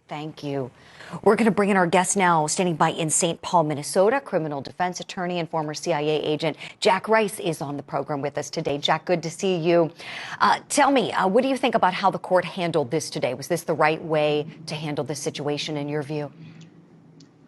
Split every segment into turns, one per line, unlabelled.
Thank you. We're going to bring in our guest now, standing by in St. Paul, Minnesota. Criminal defense attorney and former CIA agent Jack Rice is on the program with us today. Jack, good to see you. Tell me, what do you think about how the court handled this today? Was this the right way to handle this situation in your view?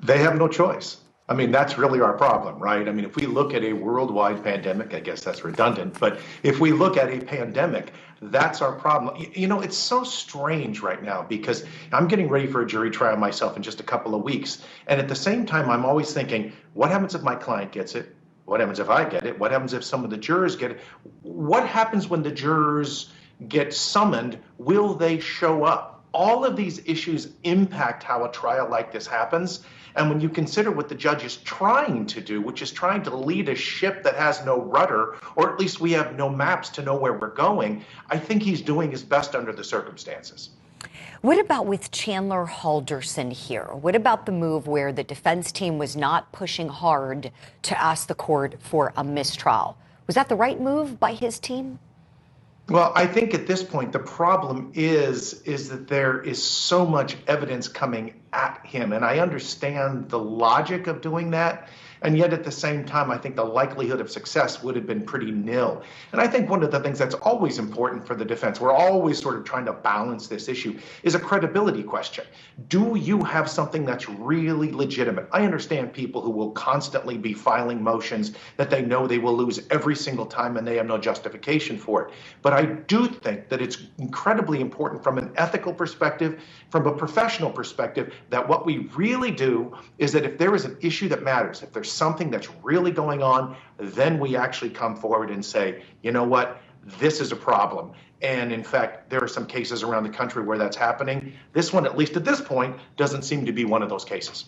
They have no choice. I mean, that's really our problem, right? I mean, if we look at a worldwide pandemic, I guess that's redundant, but if we look at a pandemic, that's our problem. You know, it's so strange right now because I'm getting ready for a jury trial myself in just a couple of weeks. And at the same time, I'm always thinking, what happens if my client gets it? What happens if I get it? What happens if some of the jurors get it? What happens when the jurors get summoned? Will they show up? All of these issues impact how a trial like this happens. And when you consider what the judge is trying to do, which is trying to lead a ship that has no rudder, or at least we have no maps to know where we're going, I think he's doing his best under the circumstances.
What about with Chandler Halderson here? What about the move where the defense team was not pushing hard to ask the court for a mistrial? Was that the right move by his team?
Well, I think at this point, the problem is that there is so much evidence coming at him. And I understand the logic of doing that. And yet at the same time, I think the likelihood of success would have been pretty nil. And I think one of the things that's always important for the defense, we're always sort of trying to balance this issue, is a credibility question. Do you have something that's really legitimate? I understand people who will constantly be filing motions that they know they will lose every single time and they have no justification for it. But I do think that it's incredibly important from an ethical perspective, from a professional perspective, that what we really do is that if there is an issue that matters, if there's something that's really going on, then we actually come forward and say, you know what, this is a problem. And in fact, there are some cases around the country where that's happening. This one, at least at this point, doesn't seem to be one of those cases.